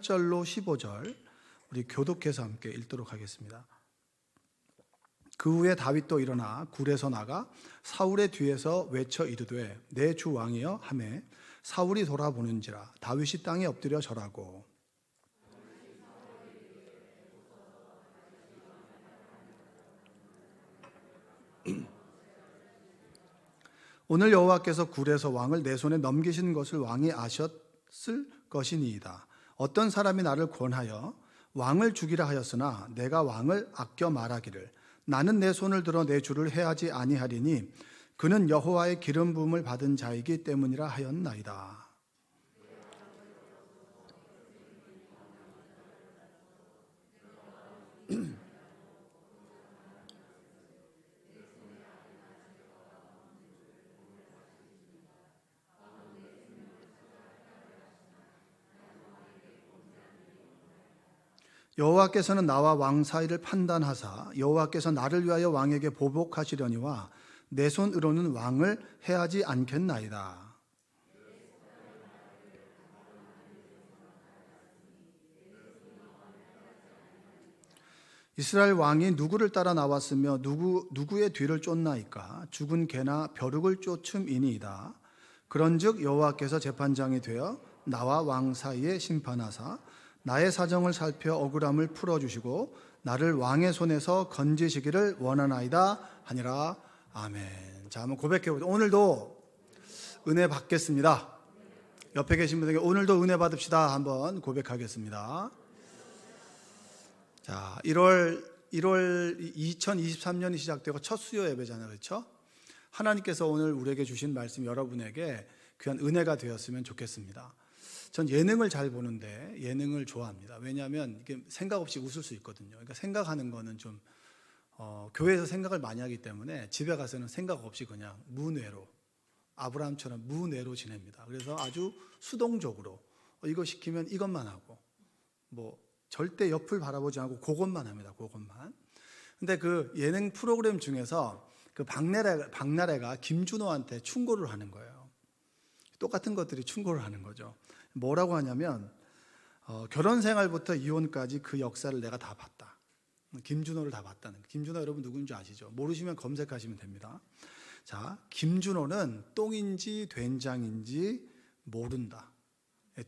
8절로 15절 우리 교독해서 함께 읽도록 하겠습니다. 그 후에 다윗도 일어나 굴에서 나가 사울의 뒤에서 외쳐 이르되 내 주 왕이여 하매 사울이 돌아보는지라 다윗이 땅에 엎드려 절하고 오늘 여호와께서 굴에서 왕을 내 손에 넘기신 것을 왕이 아셨을 것이니이다. 어떤 사람이 나를 권하여 왕을 죽이라 하였으나 내가 왕을 아껴 말하기를 나는 내 손을 들어 내 주를 해하지 아니하리니 그는 여호와의 기름 부음을 받은 자이기 때문이라 하였나이다. 여호와께서는 나와 왕 사이를 판단하사 여호와께서 나를 위하여 왕에게 보복하시려니와 내 손으로는 왕을 해하지 않겠나이다. 이스라엘 왕이 누구를 따라 나왔으며 누구의 뒤를 쫓나이까? 죽은 개나 벼룩을 쫓음이니이다. 그런즉 여호와께서 재판장이 되어 나와 왕 사이에 심판하사 나의 사정을 살펴 억울함을 풀어주시고 나를 왕의 손에서 건지시기를 원하나이다 하니라. 아멘. 자, 한번 고백해보죠. 오늘도 은혜 받겠습니다. 옆에 계신 분에게 오늘도 은혜 받읍시다 한번 고백하겠습니다. 자, 1월 2023년이 시작되고 첫 수요 예배잖아요. 그렇죠? 하나님께서 오늘 우리에게 주신 말씀 여러분에게 귀한 은혜가 되었으면 좋겠습니다. 전 예능을 잘 보는데 예능을 좋아합니다. 왜냐하면 이게 생각 없이 웃을 수 있거든요. 그러니까 생각하는 거는 좀 교회에서 생각을 많이 하기 때문에 집에 가서는 생각 없이 그냥 무뇌로 아브라함처럼 무뇌로 지냅니다. 그래서 아주 수동적으로 이거 시키면 이것만 하고 뭐 절대 옆을 바라보지 않고 그것만 합니다. 그것만. 근데 그 예능 프로그램 중에서 그 박나래가 김준호한테 충고를 하는 거예요. 똑같은 것들이 충고를 하는 거죠. 뭐라고 하냐면 결혼 생활부터 이혼까지 그 역사를 내가 다 봤다. 김준호를 다 봤다는 거예요. 김준호 여러분 누군지 아시죠? 모르시면 검색하시면 됩니다. 자, 김준호는 똥인지 된장인지 모른다.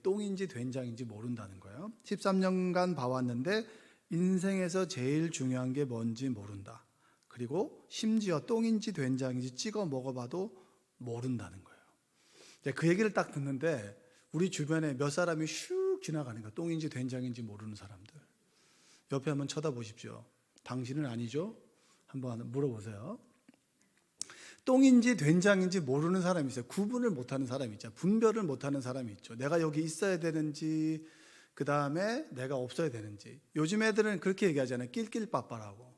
똥인지 된장인지 모른다는 거예요. 13년간 봐왔는데 인생에서 제일 중요한 게 뭔지 모른다. 그리고 심지어 똥인지 된장인지 찍어 먹어봐도 모른다는 거예요. 그 얘기를 딱 듣는데 우리 주변에 몇 사람이 슉 지나가는 거예요. 똥인지 된장인지 모르는 사람들. 옆에 한번 쳐다보십시오. 당신은 아니죠? 한번 물어보세요. 똥인지 된장인지 모르는 사람이 있어요. 구분을 못하는 사람이 있죠. 분별을 못하는 사람이 있죠. 내가 여기 있어야 되는지 그 다음에 내가 없어야 되는지. 요즘 애들은 그렇게 얘기하잖아요. 낄낄빠빠라고.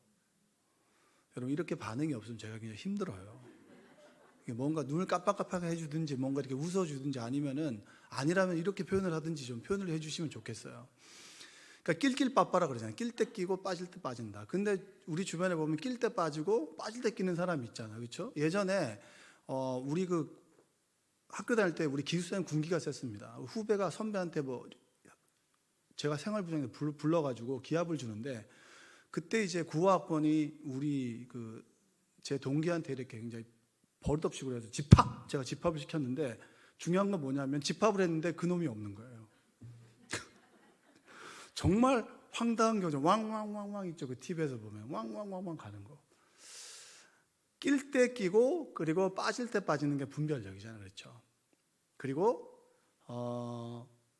여러분 이렇게 반응이 없으면 제가 굉장히 힘들어요. 뭔가 눈을 깜빡깜빡 해주든지 뭔가 이렇게 웃어주든지 아니라면 이렇게 표현을 하든지 좀 표현을 해주시면 좋겠어요. 그러니까 낄낄빠빠라 그러잖아요. 낄 때 끼고 빠질 때 빠진다. 근데 우리 주변에 보면 낄 때 빠지고 빠질 때 끼는 사람이 있잖아요. 그렇죠? 예전에 우리 그 학교 다닐 때 우리 기숙사는 군기가 셌습니다. 후배가 선배한테 제가 생활부장에 불러가지고 기합을 주는데 그때 이제 구호학번이 우리 제 동기한테 이렇게 굉장히 버릇없이 그래서 제가 집합을 시켰는데 중요한 건 뭐냐면 집합을 했는데 그놈이 없는 거예요. 정말 황당한 경우죠. 왕왕왕왕 있죠. 그 TV에서 보면 왕왕왕왕 가는 거. 낄 때 끼고 그리고 빠질 때 빠지는 게 분별력이잖아요. 그렇죠? 그리고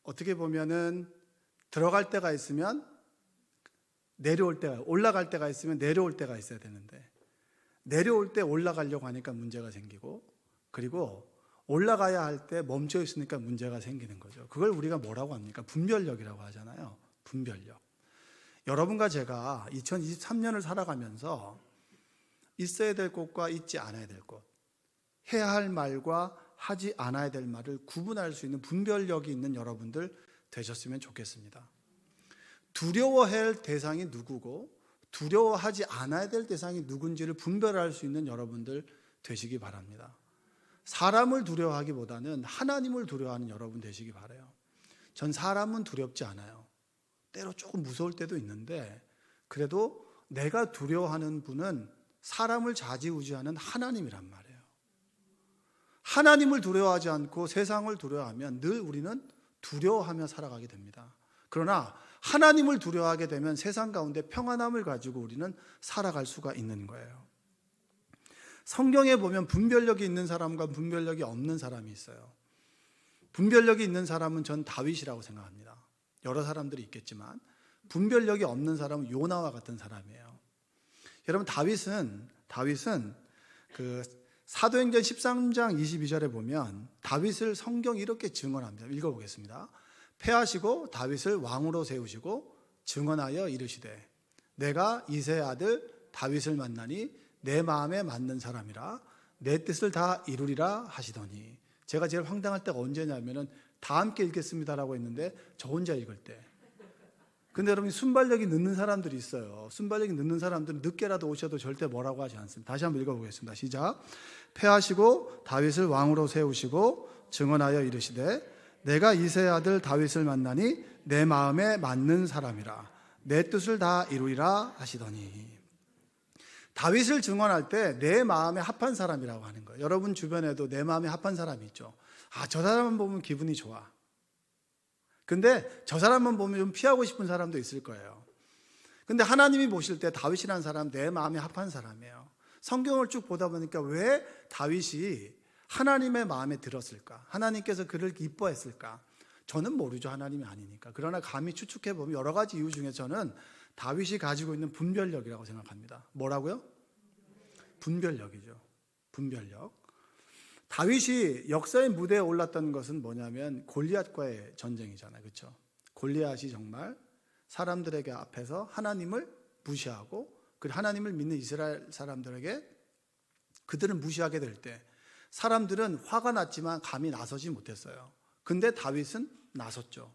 어떻게 보면은 들어갈 때가 있으면 올라갈 때가 있으면 내려올 때가 있어야 되는데 내려올 때 올라가려고 하니까 문제가 생기고 그리고 올라가야 할 때 멈춰 있으니까 문제가 생기는 거죠. 그걸 우리가 뭐라고 합니까? 분별력이라고 하잖아요. 분별력. 여러분과 제가 2023년을 살아가면서 있어야 될 곳과 있지 않아야 될 곳, 해야 할 말과 하지 않아야 될 말을 구분할 수 있는 분별력이 있는 여러분들 되셨으면 좋겠습니다. 두려워해야 할 대상이 누구고 두려워하지 않아야 될 대상이 누군지를 분별할 수 있는 여러분들 되시기 바랍니다. 사람을 두려워하기보다는 하나님을 두려워하는 여러분 되시기 바라요. 전 사람은 두렵지 않아요. 때로 조금 무서울 때도 있는데 그래도 내가 두려워하는 분은 사람을 좌지우지하는 하나님이란 말이에요. 하나님을 두려워하지 않고 세상을 두려워하면 늘 우리는 두려워하며 살아가게 됩니다. 그러나 하나님을 두려워하게 되면 세상 가운데 평안함을 가지고 우리는 살아갈 수가 있는 거예요. 성경에 보면 분별력이 있는 사람과 분별력이 없는 사람이 있어요. 분별력이 있는 사람은 전 다윗이라고 생각합니다. 여러 사람들이 있겠지만 분별력이 없는 사람은 요나와 같은 사람이에요. 여러분 다윗은 그 사도행전 13장 22절에 보면 다윗을 성경이 이렇게 증언합니다. 읽어보겠습니다. 패하시고 다윗을 왕으로 세우시고 증언하여 이르시되 내가 이새의 아들 다윗을 만나니 내 마음에 맞는 사람이라 내 뜻을 다 이루리라 하시더니, 제가 제일 황당할 때가 언제냐면은 다 함께 읽겠습니다라고 했는데 저 혼자 읽을 때. 근데 여러분 순발력이 늦는 사람들이 있어요. 순발력이 늦는 사람들은 늦게라도 오셔도 절대 뭐라고 하지 않습니다. 다시 한번 읽어보겠습니다. 시작. 패하시고 다윗을 왕으로 세우시고 증언하여 이르시되 내가 이새의 아들 다윗을 만나니 내 마음에 맞는 사람이라 내 뜻을 다 이루리라 하시더니. 다윗을 증언할 때 내 마음에 합한 사람이라고 하는 거예요. 여러분 주변에도 내 마음에 합한 사람이 있죠. 저 사람만 보면 기분이 좋아. 근데 저 사람만 보면 좀 피하고 싶은 사람도 있을 거예요. 근데 하나님이 보실 때 다윗이라는 사람 내 마음에 합한 사람이에요. 성경을 쭉 보다 보니까 왜 다윗이 하나님의 마음에 들었을까? 하나님께서 그를 기뻐했을까? 저는 모르죠. 하나님이 아니니까. 그러나 감히 추측해 보면 여러 가지 이유 중에 저는 다윗이 가지고 있는 분별력이라고 생각합니다. 뭐라고요? 분별력이죠. 분별력. 다윗이 역사의 무대에 올랐던 것은 뭐냐면 골리앗과의 전쟁이잖아요. 그렇죠? 골리앗이 정말 사람들에게 앞에서 하나님을 무시하고 그 하나님을 믿는 이스라엘 사람들에게 그들을 무시하게 될 때 사람들은 화가 났지만 감히 나서지 못했어요. 근데 다윗은 나섰죠.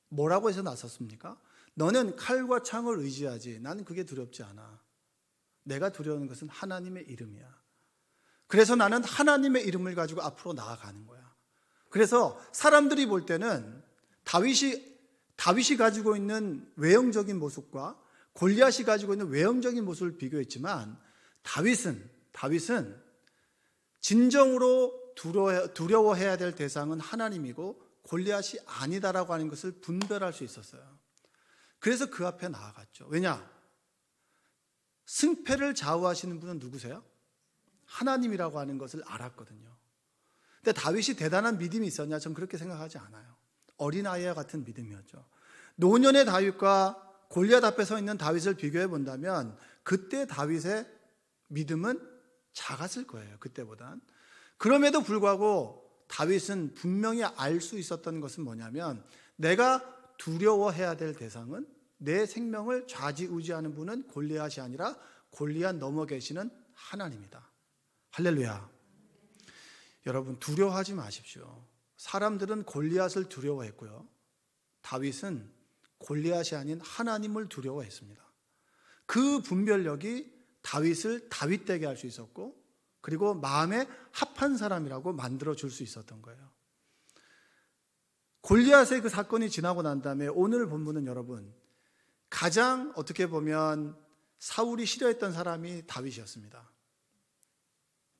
뭐라고 해서 나섰습니까? 너는 칼과 창을 의지하지 나는 그게 두렵지 않아. 내가 두려운 것은 하나님의 이름이야. 그래서 나는 하나님의 이름을 가지고 앞으로 나아가는 거야. 그래서 사람들이 볼 때는 다윗이 가지고 있는 외형적인 모습과 골리앗이 가지고 있는 외형적인 모습을 비교했지만 다윗은 진정으로 두려워해야 될 대상은 하나님이고 골리앗이 아니다라고 하는 것을 분별할 수 있었어요. 그래서 그 앞에 나아갔죠. 왜냐? 승패를 좌우하시는 분은 누구세요? 하나님이라고 하는 것을 알았거든요. 근데 다윗이 대단한 믿음이 있었냐? 전 그렇게 생각하지 않아요. 어린아이와 같은 믿음이었죠. 노년의 다윗과 골리앗 앞에 서 있는 다윗을 비교해 본다면 그때 다윗의 믿음은 작았을 거예요. 그때보단. 그럼에도 불구하고 다윗은 분명히 알 수 있었던 것은 뭐냐면 내가 두려워해야 될 대상은 내 생명을 좌지우지하는 분은 골리앗이 아니라 골리앗 넘어 계시는 하나님이다. 할렐루야. 여러분 두려워하지 마십시오. 사람들은 골리앗을 두려워했고요. 다윗은 골리앗이 아닌 하나님을 두려워했습니다. 그 분별력이 다윗을 다윗되게 할 수 있었고 그리고 마음에 합한 사람이라고 만들어 줄 수 있었던 거예요. 골리앗의 그 사건이 지나고 난 다음에 오늘 본문은 여러분 가장 어떻게 보면 사울이 싫어했던 사람이 다윗이었습니다.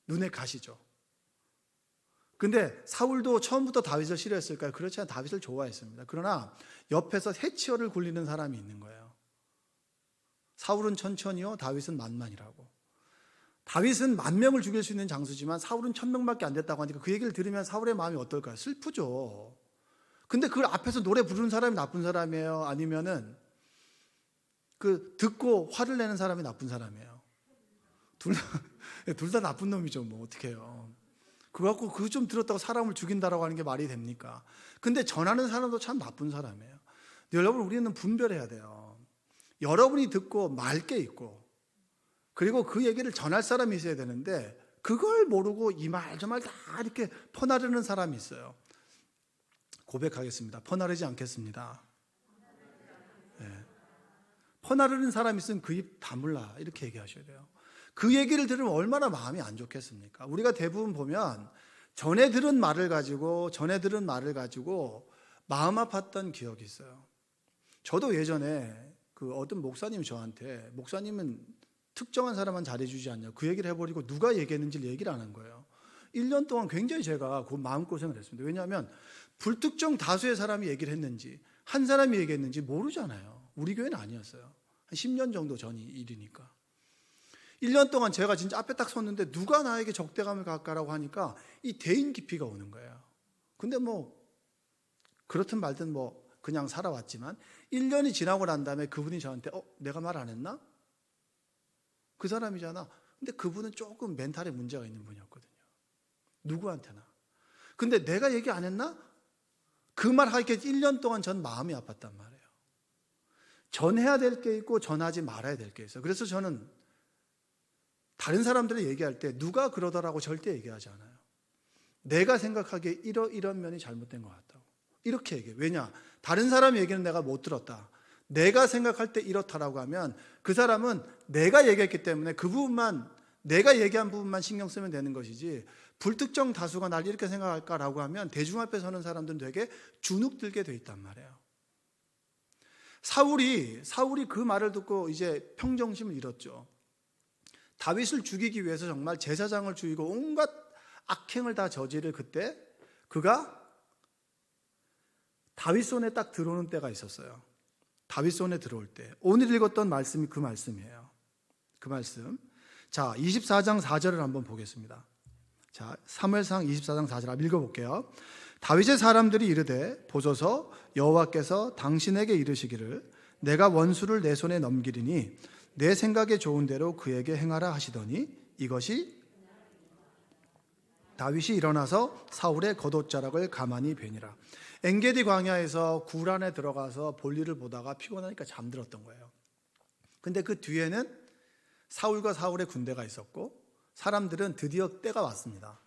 눈에 가시죠. 근데 사울도 처음부터 다윗을 싫어했을까요? 그렇지 않아 다윗을 좋아했습니다. 그러나 옆에서 해치어를 굴리는 사람이 있는 거예요. 사울은 천천히요, 다윗은 만만이라고. 다윗은 10,000명을 죽일 수 있는 장수지만 사울은 1,000명밖에 안 됐다고 하니까 그 얘기를 들으면 사울의 마음이 어떨까요? 슬프죠. 근데 그걸 앞에서 노래 부르는 사람이 나쁜 사람이에요? 아니면은 그 듣고 화를 내는 사람이 나쁜 사람이에요? 둘 다 나쁜 놈이죠. 뭐 어떻게 해요. 그거 갖고 그거 좀 들었다고 사람을 죽인다라고 하는 게 말이 됩니까? 근데 전하는 사람도 참 나쁜 사람이에요. 여러분 우리는 분별해야 돼요. 여러분이 듣고 말 게 있고 그리고 그 얘기를 전할 사람이 있어야 되는데 그걸 모르고 이 말 저 말 다 이렇게 퍼나르는 사람이 있어요. 고백하겠습니다. 퍼나르지 않겠습니다. 네. 퍼나르는 사람이 있으면 그 입 다물라 이렇게 얘기하셔야 돼요. 그 얘기를 들으면 얼마나 마음이 안 좋겠습니까? 우리가 대부분 보면 전에 들은 말을 가지고 마음 아팠던 기억이 있어요. 저도 예전에 그 어떤 목사님이 저한테, 목사님은 특정한 사람만 잘해주지 않냐, 그 얘기를 해버리고 누가 얘기했는지를 얘기를 안 한 거예요. 1년 동안 굉장히 제가 그 마음고생을 했습니다. 왜냐하면 불특정 다수의 사람이 얘기를 했는지, 한 사람이 얘기했는지 모르잖아요. 우리 교회는 아니었어요. 한 10년 정도 전 일이니까. 1년 동안 제가 진짜 앞에 딱 섰는데 누가 나에게 적대감을 갖까라고 하니까 이 대인 기피가 오는 거예요. 근데 뭐 그렇든 말든 뭐 그냥 살아왔지만 1년이 지나고 난 다음에 그분이 저한테 내가 말 안 했나? 그 사람이잖아. 근데 그분은 조금 멘탈에 문제가 있는 분이었거든요. 누구한테나. 근데 내가 얘기 안 했나? 그 말 하기에 1년 동안 전 마음이 아팠단 말이에요. 전해야 될 게 있고 전하지 말아야 될 게 있어요. 그래서 저는 다른 사람들이 얘기할 때 누가 그러더라고 절대 얘기하지 않아요. 내가 생각하기에 이런 면이 잘못된 것 같다고 이렇게 얘기해요. 왜냐? 다른 사람 얘기는 내가 못 들었다. 내가 생각할 때 이렇다라고 하면 그 사람은 내가 얘기했기 때문에 그 부분만, 내가 얘기한 부분만 신경 쓰면 되는 것이지, 불특정 다수가 날 이렇게 생각할까라고 하면 대중 앞에 서는 사람들은 되게 주눅들게 돼 있단 말이에요. 사울이 그 말을 듣고 이제 평정심을 잃었죠. 다윗을 죽이기 위해서 정말 제사장을 죽이고 온갖 악행을 다 저지를 그때 그가 다윗 손에 딱 들어오는 때가 있었어요. 다윗 손에 들어올 때 오늘 읽었던 말씀이 그 말씀이에요. 그 말씀. 자, 24장 4절을 한번 보겠습니다. 자, 사무엘상 24장 4절 한번 읽어볼게요. 다윗의 사람들이 이르되 보소서 여호와께서 당신에게 이르시기를 내가 원수를 내 손에 넘기리니 내 생각에 좋은 대로 그에게 행하라 하시더니 이것이 다윗이 일어나서 사울의 겉옷자락을 가만히 베니라. 엔게디 광야에서 굴 안에 들어가서 볼일을 보다가 피곤하니까 잠들었던 거예요. 근데 그 뒤에는 사울과 사울의 군대가 있었고 사람들은 드디어 때가 왔습니다.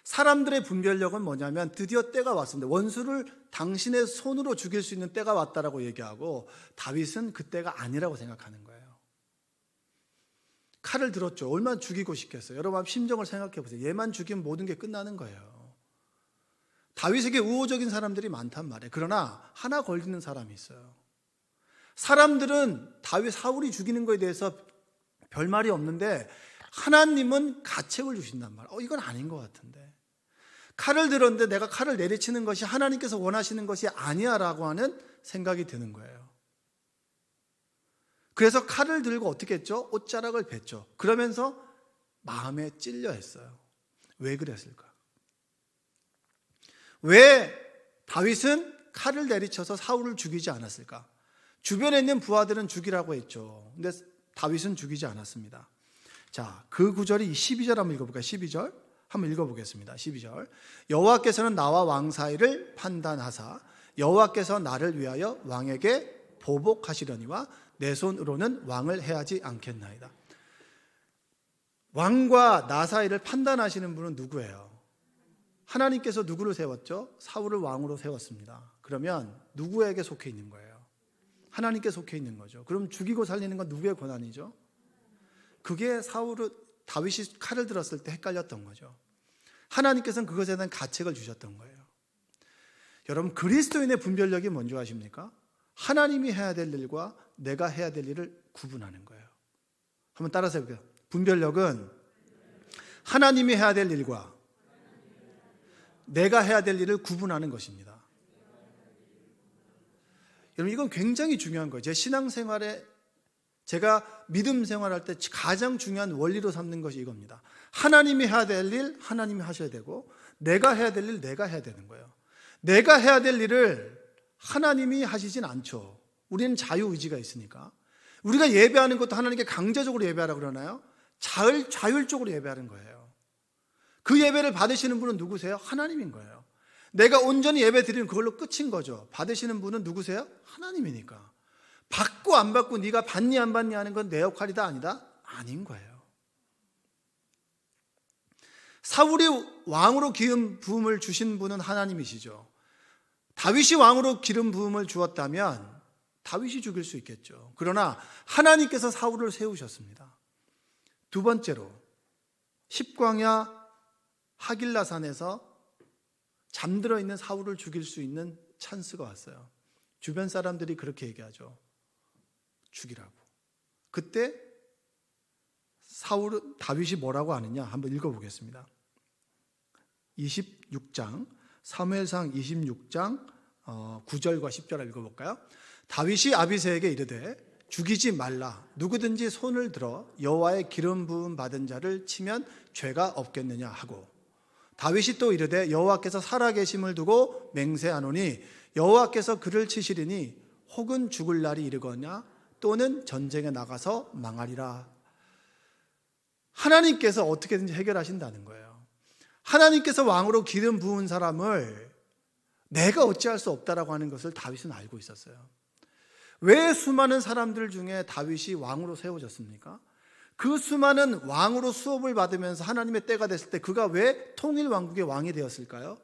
사람들의 분별력은 뭐냐면 드디어 때가 왔습니다. 원수를 당신의 손으로 죽일 수 있는 때가 왔다라고 얘기하고 다윗은 그 때가 아니라고 생각하는 거예요. 칼을 들었죠. 얼마나 죽이고 싶겠어요. 여러분 한번 심정을 생각해 보세요. 얘만 죽이면 모든 게 끝나는 거예요. 다윗에게 우호적인 사람들이 많단 말이에요. 그러나 하나 걸리는 사람이 있어요. 사람들은 다윗 사울이 죽이는 거에 대해서 별말이 없는데 하나님은 가책을 주신단 말이에요. 이건 아닌 것 같은데. 칼을 들었는데 내가 칼을 내리치는 것이 하나님께서 원하시는 것이 아니야 라고 하는 생각이 드는 거예요. 그래서 칼을 들고 어떻게 했죠? 옷자락을 뱄죠. 그러면서 마음에 찔려 했어요. 왜 그랬을까? 왜 다윗은 칼을 내리쳐서 사울을 죽이지 않았을까? 주변에 있는 부하들은 죽이라고 했죠. 근데 다윗은 죽이지 않았습니다. 자, 그 구절이 12절 한번 읽어볼까요? 12절 한번 읽어보겠습니다. 12절 여호와께서는 나와 왕 사이를 판단하사 여호와께서 나를 위하여 왕에게 보복하시려니와 내 손으로는 왕을 해하지 않겠나이다. 왕과 나 사이를 판단하시는 분은 누구예요? 하나님께서 누구를 세웠죠? 사울을 왕으로 세웠습니다. 그러면 누구에게 속해 있는 거예요? 하나님께 속해 있는 거죠. 그럼 죽이고 살리는 건 누구의 권한이죠? 그게 다윗이 칼을 들었을 때 헷갈렸던 거죠. 하나님께서는 그것에 대한 가책을 주셨던 거예요. 여러분 그리스도인의 분별력이 뭔지 아십니까? 하나님이 해야 될 일과 내가 해야 될 일을 구분하는 거예요. 한번 따라서 해볼게요. 분별력은 하나님이 해야 될 일과 내가 해야 될 일을 구분하는 것입니다. 여러분 이건 굉장히 중요한 거예요. 제 신앙생활에 제가 믿음 생활할 때 가장 중요한 원리로 삼는 것이 이겁니다. 하나님이 해야 될 일 하나님이 하셔야 되고 내가 해야 될 일 내가 해야 되는 거예요. 내가 해야 될 일을 하나님이 하시진 않죠. 우리는 자유의지가 있으니까. 우리가 예배하는 것도 하나님께 강제적으로 예배하라 그러나요? 자율적으로 예배하는 거예요. 그 예배를 받으시는 분은 누구세요? 하나님인 거예요. 내가 온전히 예배 드리면 그걸로 끝인 거죠. 받으시는 분은 누구세요? 하나님이니까. 받고 안 받고 네가 받니 안 받니 하는 건 내 역할이다 아니다? 아닌 거예요. 사울이 왕으로 기름 부음을 주신 분은 하나님이시죠. 다윗이 왕으로 기름 부음을 주었다면 다윗이 죽일 수 있겠죠. 그러나 하나님께서 사울을 세우셨습니다. 두 번째로 십광야 하길라산에서 잠들어 있는 사울을 죽일 수 있는 찬스가 왔어요. 주변 사람들이 그렇게 얘기하죠. 죽이라고. 그때 다윗이 뭐라고 하느냐 한번 읽어보겠습니다. 26장 사무엘상 26장 9절과 10절을 읽어볼까요? 다윗이 아비새에게 이르되 죽이지 말라. 누구든지 손을 들어 여호와의 기름 부음 받은 자를 치면 죄가 없겠느냐 하고, 다윗이 또 이르되 여호와께서 살아계심을 두고 맹세하노니 여호와께서 그를 치시리니 혹은 죽을 날이 이르거냐 또는 전쟁에 나가서 망하리라. 하나님께서 어떻게든지 해결하신다는 거예요. 하나님께서 왕으로 기름 부은 사람을 내가 어찌할 수 없다라고 하는 것을 다윗은 알고 있었어요. 왜 수많은 사람들 중에 다윗이 왕으로 세워졌습니까? 그 수많은 왕으로 수업을 받으면서 하나님의 때가 됐을 때 그가 왜 통일 왕국의 왕이 되었을까요?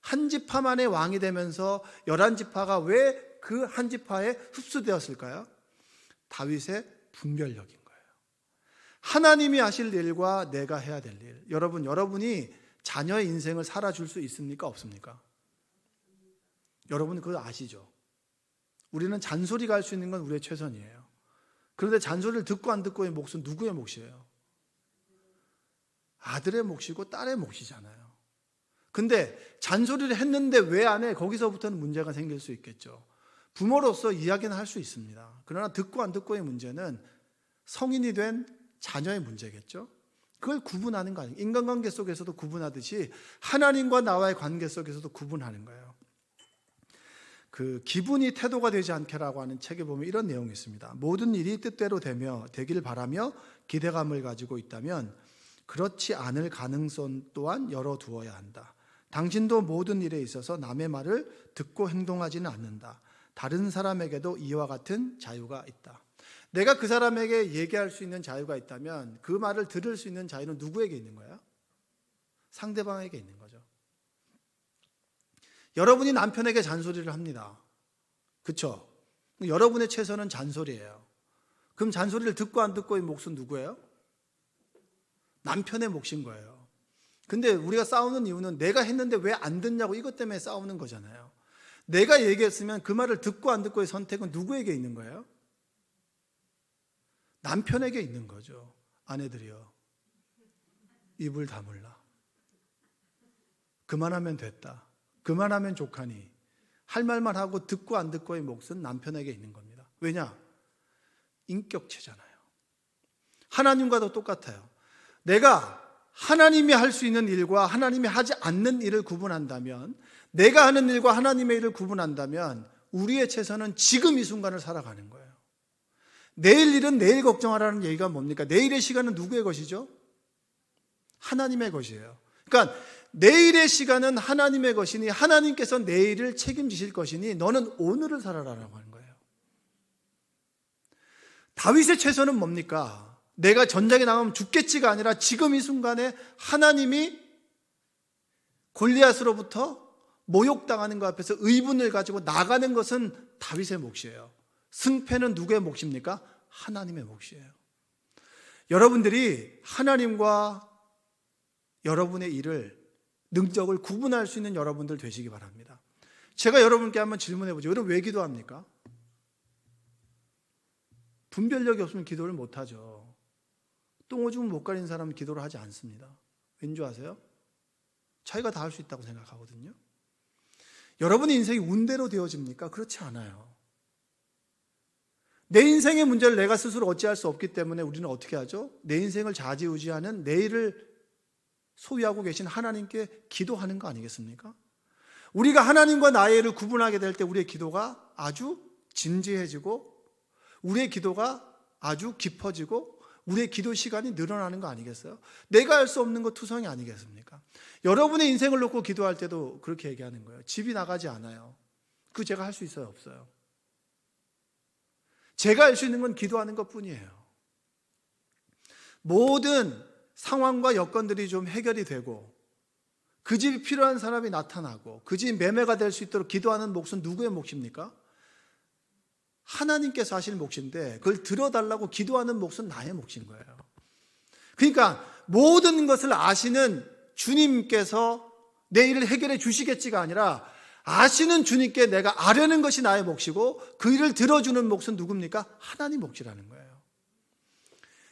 한 지파만의 왕이 되면서 11지파가 왜 그 한 지파에 흡수되었을까요? 다윗의 분별력인 거예요. 하나님이 하실 일과 내가 해야 될 일. 여러분이 자녀의 인생을 살아줄 수 있습니까? 없습니까? 여러분 그거 아시죠? 우리는 잔소리가 할 수 있는 건 우리의 최선이에요. 그런데 잔소리를 듣고 안 듣고의 몫은 누구의 몫이에요? 아들의 몫이고 딸의 몫이잖아요. 근데 잔소리를 했는데 왜 안 해? 거기서부터는 문제가 생길 수 있겠죠. 부모로서 이야기는 할 수 있습니다. 그러나 듣고 안 듣고의 문제는 성인이 된 자녀의 문제겠죠. 그걸 구분하는 거 아니에요. 인간관계 속에서도 구분하듯이 하나님과 나와의 관계 속에서도 구분하는 거예요. 그 기분이 태도가 되지 않게라고 하는 책에 보면 이런 내용이 있습니다. 모든 일이 뜻대로 되길 바라며 기대감을 가지고 있다면 그렇지 않을 가능성 또한 열어두어야 한다. 당신도 모든 일에 있어서 남의 말을 듣고 행동하지는 않는다. 다른 사람에게도 이와 같은 자유가 있다. 내가 그 사람에게 얘기할 수 있는 자유가 있다면 그 말을 들을 수 있는 자유는 누구에게 있는 거예요? 상대방에게 있는 거죠. 여러분이 남편에게 잔소리를 합니다. 그렇죠? 여러분의 최선은 잔소리예요. 그럼 잔소리를 듣고 안 듣고의 몫은 누구예요? 남편의 몫인 거예요. 근데 우리가 싸우는 이유는 내가 했는데 왜 안 듣냐고 이것 때문에 싸우는 거잖아요. 내가 얘기했으면 그 말을 듣고 안 듣고의 선택은 누구에게 있는 거예요? 남편에게 있는 거죠. 아내들이요, 입을 다물라. 그만하면 됐다. 그만하면 좋하니. 할 말만 하고 듣고 안 듣고의 몫은 남편에게 있는 겁니다. 왜냐? 인격체잖아요. 하나님과도 똑같아요. 내가 하나님이 할 수 있는 일과 하나님이 하지 않는 일을 구분한다면, 내가 하는 일과 하나님의 일을 구분한다면 우리의 최선은 지금 이 순간을 살아가는 거예요. 내일 일은 내일 걱정하라는 얘기가 뭡니까? 내일의 시간은 누구의 것이죠? 하나님의 것이에요. 그러니까 내일의 시간은 하나님의 것이니 하나님께서 내일을 책임지실 것이니 너는 오늘을 살아라라고 하는 거예요. 다윗의 최선은 뭡니까? 내가 전장에 나가면 죽겠지가 아니라 지금 이 순간에 하나님이 골리앗으로부터 모욕당하는 것 앞에서 의분을 가지고 나가는 것은 다윗의 몫이에요. 승패는 누구의 몫입니까? 하나님의 몫이에요. 여러분들이 하나님과 여러분의 일을, 능력을 구분할 수 있는 여러분들 되시기 바랍니다. 제가 여러분께 한번 질문해 보죠. 여러분 왜 기도합니까? 분별력이 없으면 기도를 못하죠. 똥오줌 못 가리는 사람은 기도를 하지 않습니다. 왠지 아세요? 자기가 다 할 수 있다고 생각하거든요. 여러분의 인생이 운대로 되어집니까? 그렇지 않아요. 내 인생의 문제를 내가 스스로 어찌할 수 없기 때문에 우리는 어떻게 하죠? 내 인생을 좌지우지하는 내일을 소유하고 계신 하나님께 기도하는 거 아니겠습니까? 우리가 하나님과 나의 일을 구분하게 될 때 우리의 기도가 아주 진지해지고 우리의 기도가 아주 깊어지고 우리의 기도 시간이 늘어나는 거 아니겠어요? 내가 할 수 없는 거 투성이 아니겠습니까? 여러분의 인생을 놓고 기도할 때도 그렇게 얘기하는 거예요. 집이 나가지 않아요. 그거 제가 할 수 있어요? 없어요? 제가 할 수 있는 건 기도하는 것뿐이에요. 모든 상황과 여건들이 좀 해결이 되고 그 집이 필요한 사람이 나타나고 그 집 매매가 될 수 있도록 기도하는 몫은 누구의 몫입니까? 하나님께서 하실 몫인데 그걸 들어달라고 기도하는 몫은 나의 몫인 거예요. 그러니까 모든 것을 아시는 주님께서 내 일을 해결해 주시겠지가 아니라 아시는 주님께 내가 아뢰는 것이 나의 몫이고 그 일을 들어주는 몫은 누굽니까? 하나님 몫이라는 거예요.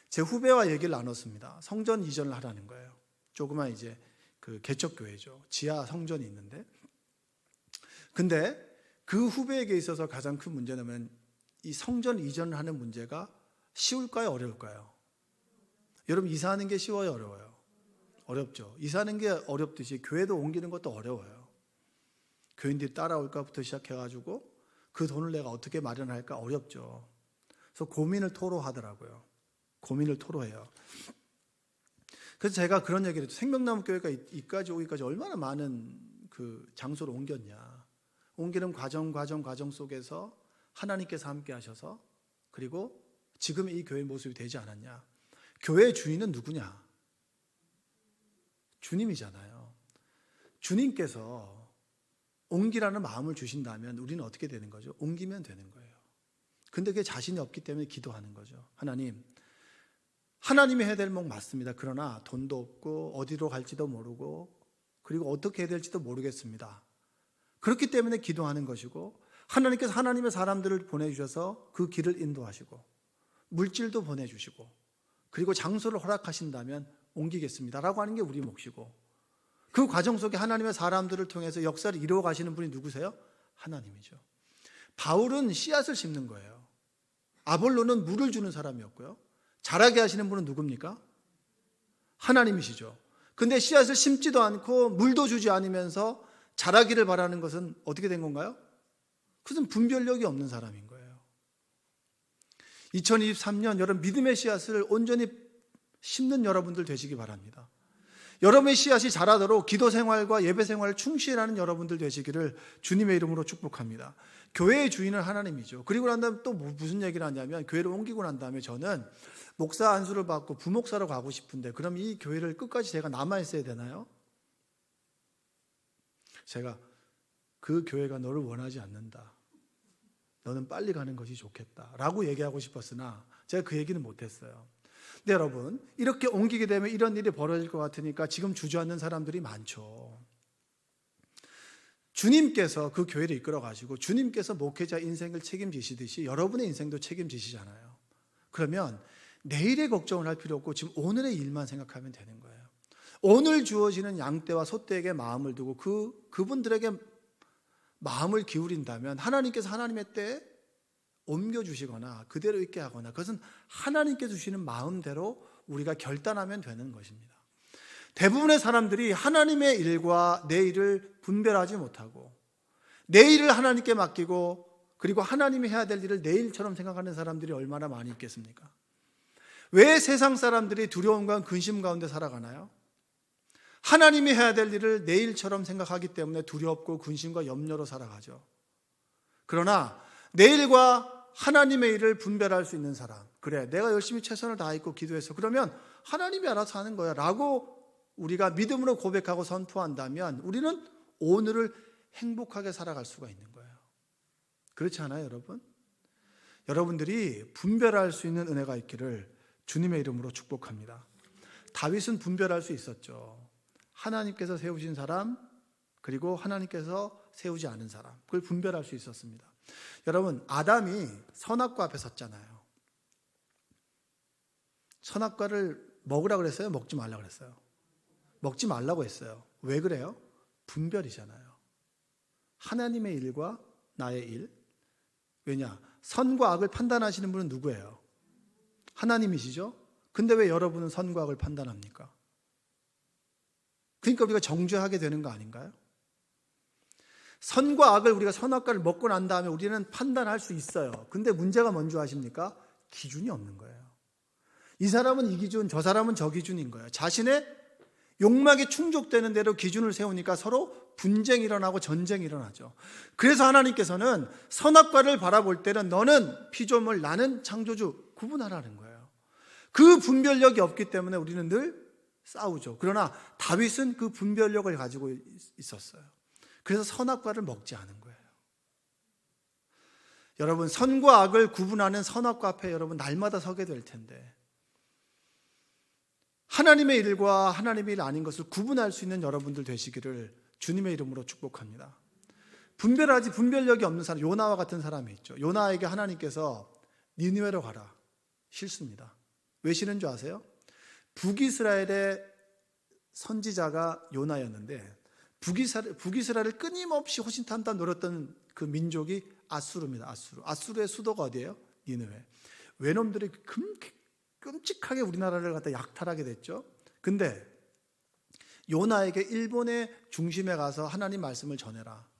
제 후배와 얘기를 나눴습니다. 성전 이전을 하라는 거예요. 조그만 이제 그 개척교회죠. 지하 성전이 있는데. 근데 그 후배에게 있어서 가장 큰 문제는 이 성전 이전을 하는 문제가 쉬울까요? 어려울까요? 여러분, 이사하는 게 쉬워요? 어려워요? 어렵죠. 이사하는 게 어렵듯이 교회도 옮기는 것도 어려워요. 교인들이 따라올까부터 시작해가지고 그 돈을 내가 어떻게 마련할까 어렵죠. 그래서 고민을 토로하더라고요. 고민을 토로해요. 그래서 제가 그런 얘기를 했죠. 생명나무 교회가 이까지 오기까지 얼마나 많은 그 장소를 옮겼냐. 옮기는 과정 속에서 하나님께서 함께 하셔서 그리고 지금 이 교회의 모습이 되지 않았냐. 교회의 주인은 누구냐? 주님이잖아요. 주님께서 옮기라는 마음을 주신다면 우리는 어떻게 되는 거죠? 옮기면 되는 거예요. 근데 그게 자신이 없기 때문에 기도하는 거죠. 하나님이 해야 될 몫 맞습니다. 그러나 돈도 없고 어디로 갈지도 모르고 그리고 어떻게 해야 될지도 모르겠습니다. 그렇기 때문에 기도하는 것이고 하나님께서 하나님의 사람들을 보내주셔서 그 길을 인도하시고 물질도 보내주시고 그리고 장소를 허락하신다면 옮기겠습니다 라고 하는 게 우리 몫이고 그 과정 속에 하나님의 사람들을 통해서 역사를 이루어 가시는 분이 누구세요? 하나님이죠. 바울은 씨앗을 심는 거예요. 아볼로는 물을 주는 사람이었고요. 자라게 하시는 분은 누굽니까? 하나님이시죠. 근데 씨앗을 심지도 않고 물도 주지 않으면서 자라기를 바라는 것은 어떻게 된 건가요? 그것은 분별력이 없는 사람인 거예요. 2023년 여러분 믿음의 씨앗을 온전히 심는 여러분들 되시기 바랍니다. 여러분의 씨앗이 자라도록 기도 생활과 예배 생활을 충실하는 여러분들 되시기를 주님의 이름으로 축복합니다. 교회의 주인은 하나님이죠. 그리고 난 다음에 또 무슨 얘기를 하냐면 교회를 옮기고 난 다음에 저는 목사 안수를 받고 부목사로 가고 싶은데 그럼 이 교회를 끝까지 제가 남아 있어야 되나요? 제가 그 교회가 너를 원하지 않는다. 너는 빨리 가는 것이 좋겠다 라고 얘기하고 싶었으나 제가 그 얘기는 못했어요. 근데 여러분 이렇게 옮기게 되면 이런 일이 벌어질 것 같으니까 지금 주저앉는 사람들이 많죠. 주님께서 그 교회를 이끌어 가시고 주님께서 목회자 인생을 책임지시듯이 여러분의 인생도 책임지시잖아요. 그러면 내일의 걱정을 할 필요 없고 지금 오늘의 일만 생각하면 되는 거예요. 오늘 주어지는 양떼와 소떼에게 마음을 두고 그분들에게 마음을 기울인다면 하나님께서 하나님의 때에 옮겨주시거나 그대로 있게 하거나 그것은 하나님께 주시는 마음대로 우리가 결단하면 되는 것입니다. 대부분의 사람들이 하나님의 일과 내 일을 분별하지 못하고 내 일을 하나님께 맡기고 그리고 하나님이 해야 될 일을 내 일처럼 생각하는 사람들이 얼마나 많이 있겠습니까? 왜 세상 사람들이 두려움과 근심 가운데 살아가나요? 하나님이 해야 될 일을 내 일처럼 생각하기 때문에 두렵고 근심과 염려로 살아가죠. 그러나 내 일과 하나님의 일을 분별할 수 있는 사람, 그래 내가 열심히 최선을 다했고 기도했어 그러면 하나님이 알아서 하는 거야 라고 우리가 믿음으로 고백하고 선포한다면 우리는 오늘을 행복하게 살아갈 수가 있는 거예요. 그렇지 않아요 여러분? 여러분들이 분별할 수 있는 은혜가 있기를 주님의 이름으로 축복합니다. 다윗은 분별할 수 있었죠. 하나님께서 세우신 사람 그리고 하나님께서 세우지 않은 사람 그걸 분별할 수 있었습니다. 여러분 아담이 선악과 앞에 섰잖아요. 선악과를 먹으라 그랬어요? 먹지 말라 그랬어요? 먹지 말라고 했어요. 왜 그래요? 분별이잖아요. 하나님의 일과 나의 일. 왜냐? 선과 악을 판단하시는 분은 누구예요? 하나님이시죠? 근데 왜 여러분은 선과 악을 판단합니까? 그러니까 우리가 정죄하게 되는 거 아닌가요? 선과 악을 우리가 선악과를 먹고 난 다음에 우리는 판단할 수 있어요. 근데 문제가 뭔지 아십니까? 기준이 없는 거예요. 이 사람은 이 기준, 저 사람은 저 기준인 거예요. 자신의 욕망에 충족되는 대로 기준을 세우니까 서로 분쟁이 일어나고 전쟁이 일어나죠. 그래서 하나님께서는 선악과를 바라볼 때는 너는 피조물, 나는 창조주 구분하라는 거예요. 그 분별력이 없기 때문에 우리는 늘 싸우죠. 그러나 다윗은 그 분별력을 가지고 있었어요. 그래서 선악과를 먹지 않은 거예요. 여러분 선과 악을 구분하는 선악과 앞에 여러분 날마다 서게 될 텐데 하나님의 일과 하나님의 일 아닌 것을 구분할 수 있는 여러분들 되시기를 주님의 이름으로 축복합니다. 분별력이 없는 사람, 요나와 같은 사람이 있죠. 요나에게 하나님께서 니느웨로 가라. 싫습니다. 왜 싫은 줄 아세요? 북이스라엘의 선지자가 요나였는데 북이스라엘을 끊임없이 호신탄탄 노렸던 그 민족이 아수르입니다. 아수르의 수도가 어디예요? 니느웨. 외놈들이 끔찍하게 우리나라를 갖다 약탈하게 됐죠. 근데 요나에게 일본의 중심에 가서 하나님 말씀을 전해라.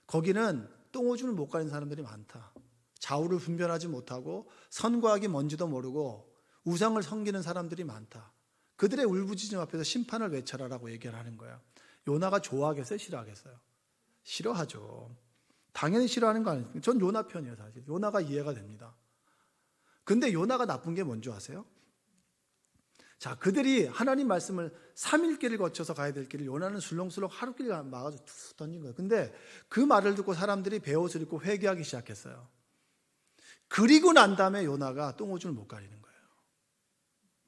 거기는 똥오줌을 못 가린 사람들이 많다. 좌우를 분별하지 못하고 선과 악이 뭔지도 모르고 우상을 섬기는 사람들이 많다. 그들의 울부짖음 앞에서 심판을 외쳐라라고 얘기를 하는 거야. 요나가 좋아하겠어요? 싫어하겠어요? 싫어하죠. 당연히 싫어하는 거 아니에요. 전 요나 편이에요, 사실. 요나가 이해가 됩니다. 근데 요나가 나쁜 게 뭔지 아세요? 자, 그들이 하나님 말씀을 3일 길을 거쳐서 가야 될 길을 요나는 술렁술렁 하루 길 막아서 툭 던진 거예요. 근데 그 말을 듣고 사람들이 베옷을 입고 회개하기 시작했어요. 그리고 난 다음에 요나가 똥오줌을 못 가리는 거예요.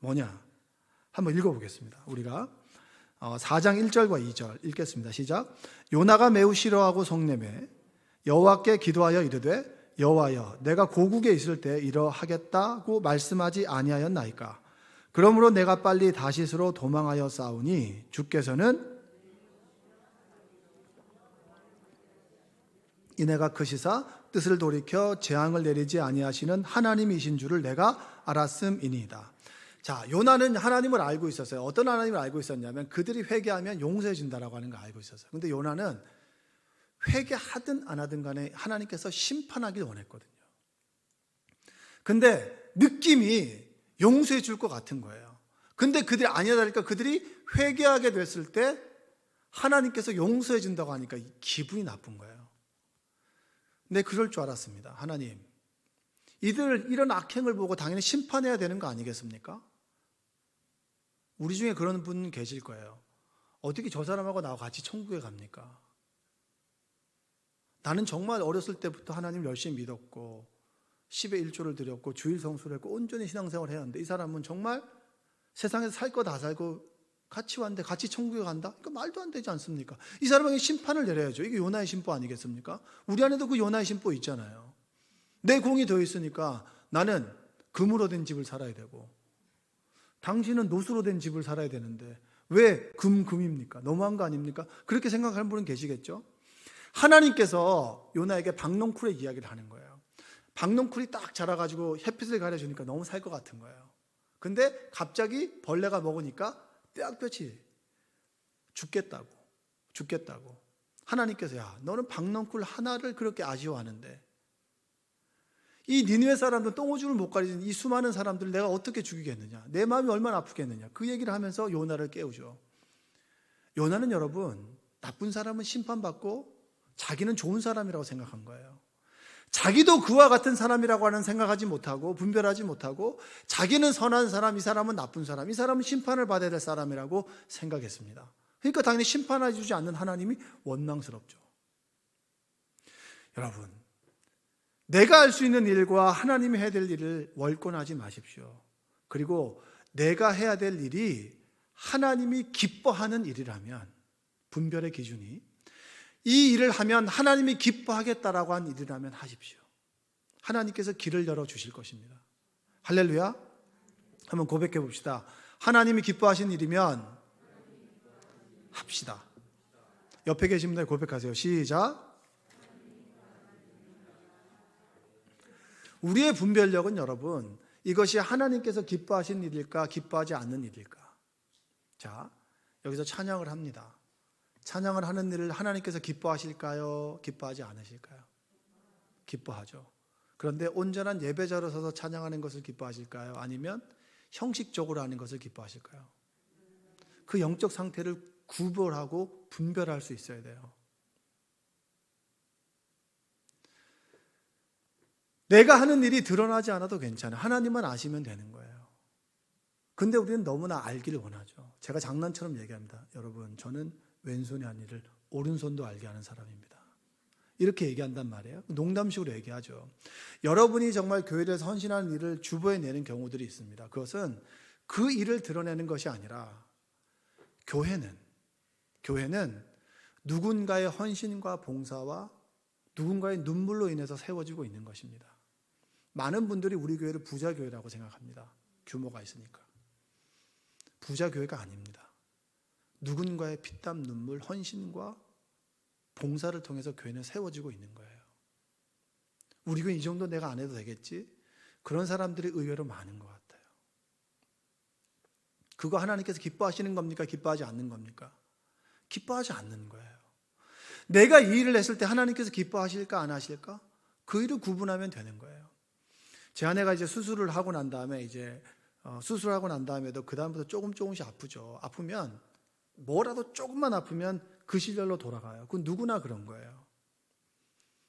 뭐냐? 한번 읽어보겠습니다. 우리가 4장 1절과 2절 읽겠습니다. 시작. 요나가 매우 싫어하고 속내매 여호와께 기도하여 이르되 여호와여, 내가 고국에 있을 때 이러하겠다고 말씀하지 아니하였나이까? 그러므로 내가 빨리 다시스로 도망하여 싸우니 주께서는 이내가 크시사 뜻을 돌이켜 재앙을 내리지 아니하시는 하나님이신 줄을 내가 알았음이니이다. 자, 요나는 하나님을 알고 있었어요. 어떤 하나님을 알고 있었냐면 그들이 회개하면 용서해 준다라고 하는 걸 알고 있었어요. 근데 요나는 회개하든 안 하든 간에 하나님께서 심판하길 원했거든요. 근데 느낌이 용서해 줄 것 같은 거예요. 근데 그들이 아니다니까 그들이 회개하게 됐을 때 하나님께서 용서해 준다고 하니까 기분이 나쁜 거예요. 근데 그럴 줄 알았습니다. 하나님, 이들 이런 악행을 보고 당연히 심판해야 되는 거 아니겠습니까? 우리 중에 그런 분 계실 거예요. 어떻게 저 사람하고 나와 같이 천국에 갑니까? 나는 정말 어렸을 때부터 하나님을 열심히 믿었고 10의 1조를 드렸고 주일 성수를 했고 온전히 신앙생활을 해야 하는데 이 사람은 정말 세상에서 살 거 다 살고 같이 왔는데 같이 천국에 간다? 그러니까 말도 안 되지 않습니까? 이 사람에게 심판을 내려야죠. 이게 요나의 심보 아니겠습니까? 우리 안에도 그 요나의 심보 있잖아요. 내 공이 더 있으니까 나는 금으로 된 집을 살아야 되고 당신은 노수로 된 집을 살아야 되는데 왜 금입니까? 너무한 거 아닙니까? 그렇게 생각하는 분은 계시겠죠? 하나님께서 요나에게 박농쿨의 이야기를 하는 거예요. 박농쿨이 딱 자라가지고 햇빛을 가려주니까 너무 살 것 같은 거예요. 근데 갑자기 벌레가 먹으니까 떼약볕이 죽겠다고. 하나님께서 야, 너는 박농쿨 하나를 그렇게 아쉬워하는데 이 니느웨 사람들 똥오줌을 못 가리는 이 수많은 사람들을 내가 어떻게 죽이겠느냐? 내 마음이 얼마나 아프겠느냐? 그 얘기를 하면서 요나를 깨우죠. 요나는 여러분, 나쁜 사람은 심판받고 자기는 좋은 사람이라고 생각한 거예요. 자기도 그와 같은 사람이라고 하는 생각하지 못하고 분별하지 못하고 자기는 선한 사람, 이 사람은 나쁜 사람, 이 사람은 심판을 받아야 될 사람이라고 생각했습니다. 그러니까 당연히 심판해 주지 않는 하나님이 원망스럽죠. 여러분, 내가 할 수 있는 일과 하나님이 해야 될 일을 월권하지 마십시오. 그리고 내가 해야 될 일이 하나님이 기뻐하는 일이라면 분별의 기준이 이 일을 하면 하나님이 기뻐하겠다라고 한 일이라면 하십시오. 하나님께서 길을 열어주실 것입니다. 할렐루야. 한번 고백해 봅시다. 하나님이 기뻐하신 일이면 합시다. 옆에 계신 분들 고백하세요. 시작. 우리의 분별력은 여러분, 이것이 하나님께서 기뻐하신 일일까 기뻐하지 않는 일일까? 자, 여기서 찬양을 합니다. 찬양을 하는 일을 하나님께서 기뻐하실까요? 기뻐하지 않으실까요? 기뻐하죠. 그런데 온전한 예배자로 서서 찬양하는 것을 기뻐하실까요? 아니면 형식적으로 하는 것을 기뻐하실까요? 그 영적 상태를 구별하고 분별할 수 있어야 돼요. 내가 하는 일이 드러나지 않아도 괜찮아요. 하나님만 아시면 되는 거예요. 근데 우리는 너무나 알기를 원하죠. 제가 장난처럼 얘기합니다. 여러분, 저는 왼손이 한 일을 오른손도 알게 하는 사람입니다. 이렇게 얘기한단 말이에요. 농담식으로 얘기하죠. 여러분이 정말 교회에서 헌신하는 일을 주보에 내는 경우들이 있습니다. 그것은 그 일을 드러내는 것이 아니라 교회는 누군가의 헌신과 봉사와 누군가의 눈물로 인해서 세워지고 있는 것입니다. 많은 분들이 우리 교회를 부자 교회라고 생각합니다. 규모가 있으니까. 부자 교회가 아닙니다. 누군가의 피땀 눈물, 헌신과 봉사를 통해서 교회는 세워지고 있는 거예요. 우리 교회 이 정도 내가 안 해도 되겠지? 그런 사람들이 의외로 많은 것 같아요. 그거 하나님께서 기뻐하시는 겁니까? 기뻐하지 않는 겁니까? 기뻐하지 않는 거예요. 내가 이 일을 했을 때 하나님께서 기뻐하실까 안 하실까? 그 일을 구분하면 되는 거예요. 제 아내가 이제 수술을 하고 난 다음에 수술하고 난 다음에도 그 다음부터 조금씩 아프죠. 아프면 뭐라도 조금만 아프면 그 시절로 돌아가요. 그건 누구나 그런 거예요.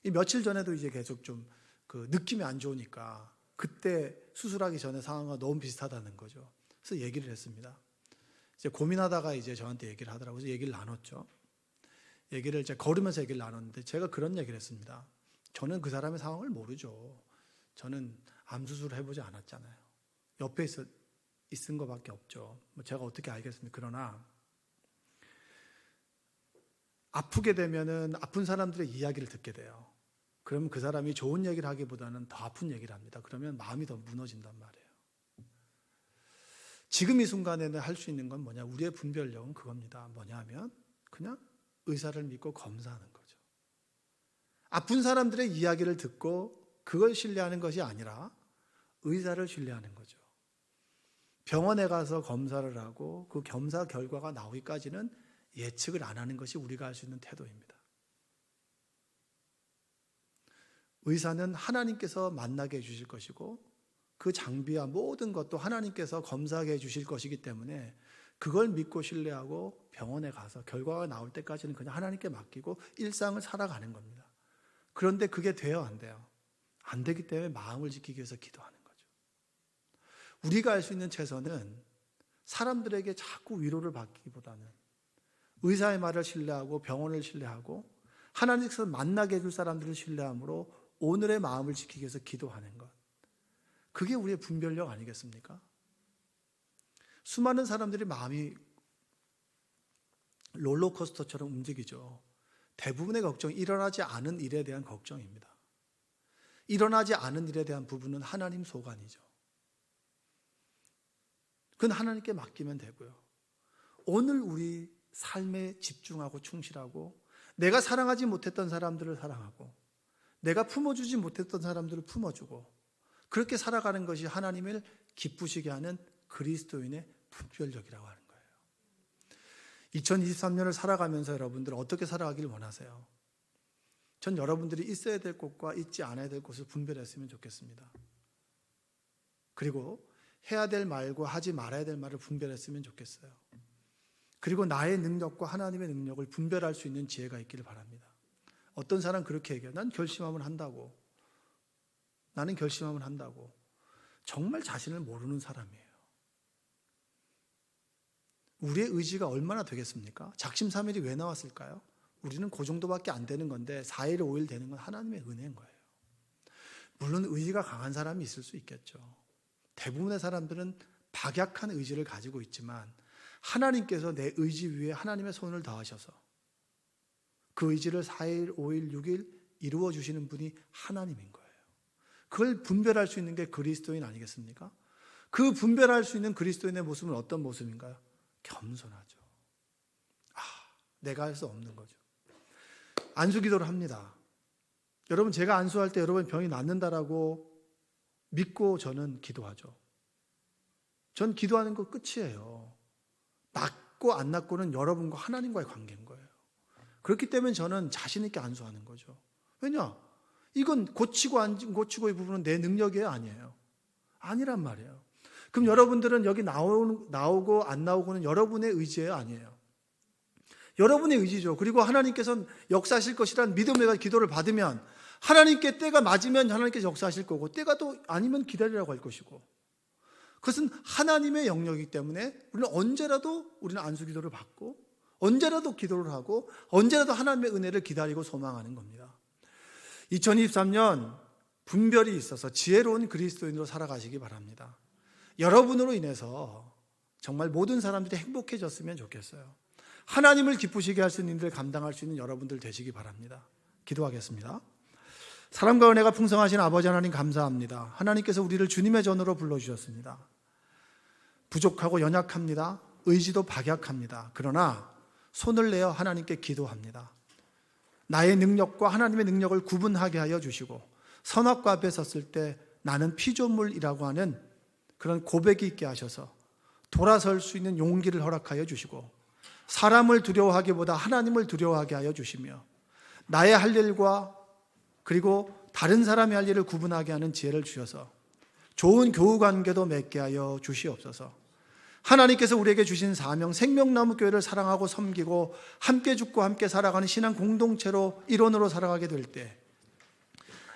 이 며칠 전에도 이제 계속 좀 그 느낌이 안 좋으니까 그때 수술하기 전에 상황과 너무 비슷하다는 거죠. 그래서 얘기를 했습니다. 이제 고민하다가 이제 저한테 얘기를 하더라고요. 그래서 얘기를 나눴죠. 얘기를 이제 걸으면서 얘기를 나눴는데 제가 그런 얘기를 했습니다. 저는 그 사람의 상황을 모르죠. 저는 암 수술을 해보지 않았잖아요. 옆에 있은 것밖에 없죠. 제가 어떻게 알겠습니까? 그러나 아프게 되면은 아픈 사람들의 이야기를 듣게 돼요. 그러면 그 사람이 좋은 얘기를 하기보다는 더 아픈 얘기를 합니다. 그러면 마음이 더 무너진단 말이에요. 지금 이 순간에는 할 수 있는 건 뭐냐? 우리의 분별력은 그겁니다. 뭐냐 하면 그냥 의사를 믿고 검사하는 거죠. 아픈 사람들의 이야기를 듣고 그걸 신뢰하는 것이 아니라 의사를 신뢰하는 거죠. 병원에 가서 검사를 하고 그 검사 결과가 나오기까지는 예측을 안 하는 것이 우리가 할 수 있는 태도입니다. 의사는 하나님께서 만나게 해주실 것이고 그 장비와 모든 것도 하나님께서 검사하게 해주실 것이기 때문에 그걸 믿고 신뢰하고 병원에 가서 결과가 나올 때까지는 그냥 하나님께 맡기고 일상을 살아가는 겁니다. 그런데 그게 돼요, 안 돼요? 안 되기 때문에 마음을 지키기 위해서 기도하는 거죠. 우리가 할 수 있는 최선은 사람들에게 자꾸 위로를 받기보다는 의사의 말을 신뢰하고 병원을 신뢰하고 하나님께서 만나게 해줄 사람들을 신뢰함으로 오늘의 마음을 지키기 위해서 기도하는 것. 그게 우리의 분별력 아니겠습니까? 수많은 사람들이 마음이 롤러코스터처럼 움직이죠. 대부분의 걱정이 일어나지 않은 일에 대한 걱정입니다. 일어나지 않은 일에 대한 부분은 하나님 소관이죠. 그건 하나님께 맡기면 되고요. 오늘 우리 삶에 집중하고 충실하고 내가 사랑하지 못했던 사람들을 사랑하고 내가 품어주지 못했던 사람들을 품어주고 그렇게 살아가는 것이 하나님을 기쁘시게 하는 그리스도인의 분별력이라고 하는 거예요. 2023년을 살아가면서 여러분들 어떻게 살아가기를 원하세요? 전 여러분들이 있어야 될 곳과 있지 않아야 될 곳을 분별했으면 좋겠습니다. 그리고 해야 될 말과 하지 말아야 될 말을 분별했으면 좋겠어요. 그리고 나의 능력과 하나님의 능력을 분별할 수 있는 지혜가 있기를 바랍니다. 어떤 사람 그렇게 얘기해요. 난 결심하면 한다고. 나는 결심하면 한다고. 정말 자신을 모르는 사람이에요. 우리의 의지가 얼마나 되겠습니까? 작심삼일이 왜 나왔을까요? 우리는 그 정도밖에 안 되는 건데 4일, 5일 되는 건 하나님의 은혜인 거예요. 물론 의지가 강한 사람이 있을 수 있겠죠. 대부분의 사람들은 박약한 의지를 가지고 있지만 하나님께서 내 의지 위에 하나님의 손을 더하셔서 그 의지를 4일, 5일, 6일 이루어 주시는 분이 하나님인 거예요. 그걸 분별할 수 있는 게 그리스도인 아니겠습니까? 그 분별할 수 있는 그리스도인의 모습은 어떤 모습인가요? 겸손하죠. 내가 할 수 없는 거죠. 안수기도를 합니다. 여러분, 제가 안수할 때 여러분 병이 낫는다라고 믿고 저는 기도하죠. 전 기도하는 거 끝이에요. 낫고 안 낫고는 여러분과 하나님과의 관계인 거예요. 그렇기 때문에 저는 자신 있게 안수하는 거죠. 왜냐? 이건 고치고 안 고치고의 부분은 내 능력이에요, 아니에요? 아니란 말이에요. 그럼 여러분들은 여기 나오고 안 나오고는 여러분의 의지예요, 아니에요? 여러분의 의지죠. 그리고 하나님께서는 역사하실 것이란 믿음의 기도를 받으면 하나님께 때가 맞으면 하나님께서 역사하실 거고 때가 또 아니면 기다리라고 할 것이고 그것은 하나님의 영역이기 때문에 우리는 언제라도 우리는 안수기도를 받고 언제라도 기도를 하고 언제라도 하나님의 은혜를 기다리고 소망하는 겁니다. 2023년 분별이 있어서 지혜로운 그리스도인으로 살아가시기 바랍니다. 여러분으로 인해서 정말 모든 사람들이 행복해졌으면 좋겠어요. 하나님을 기쁘시게 할 수 있는 일을 감당할 수 있는 여러분들 되시기 바랍니다. 기도하겠습니다. 사랑과 은혜가 풍성하신 아버지 하나님 감사합니다. 하나님께서 우리를 주님의 전으로 불러주셨습니다. 부족하고 연약합니다. 의지도 박약합니다. 그러나 손을 내어 하나님께 기도합니다. 나의 능력과 하나님의 능력을 구분하게 하여 주시고 선악과 앞에 섰을 때 나는 피조물이라고 하는 그런 고백이 있게 하셔서 돌아설 수 있는 용기를 허락하여 주시고 사람을 두려워하기보다 하나님을 두려워하게 하여 주시며 나의 할 일과 그리고 다른 사람의 할 일을 구분하게 하는 지혜를 주셔서 좋은 교우관계도 맺게 하여 주시옵소서. 하나님께서 우리에게 주신 사명 생명나무 교회를 사랑하고 섬기고 함께 죽고 함께 살아가는 신앙 공동체로 일원으로 살아가게 될 때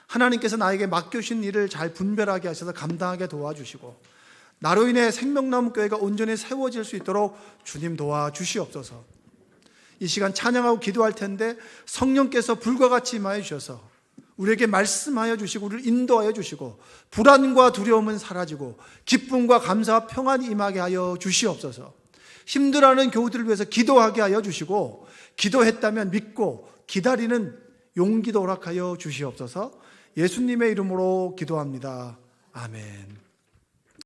하나님께서 나에게 맡겨주신 일을 잘 분별하게 하셔서 감당하게 도와주시고 나로 인해 생명나무 교회가 온전히 세워질 수 있도록 주님 도와주시옵소서. 이 시간 찬양하고 기도할 텐데 성령께서 불과 같이 임하여 주셔서 우리에게 말씀하여 주시고 우리를 인도하여 주시고 불안과 두려움은 사라지고 기쁨과 감사와 평안이 임하게 하여 주시옵소서. 힘들어하는 교우들을 위해서 기도하게 하여 주시고 기도했다면 믿고 기다리는 용기도 허락하여 주시옵소서. 예수님의 이름으로 기도합니다. 아멘.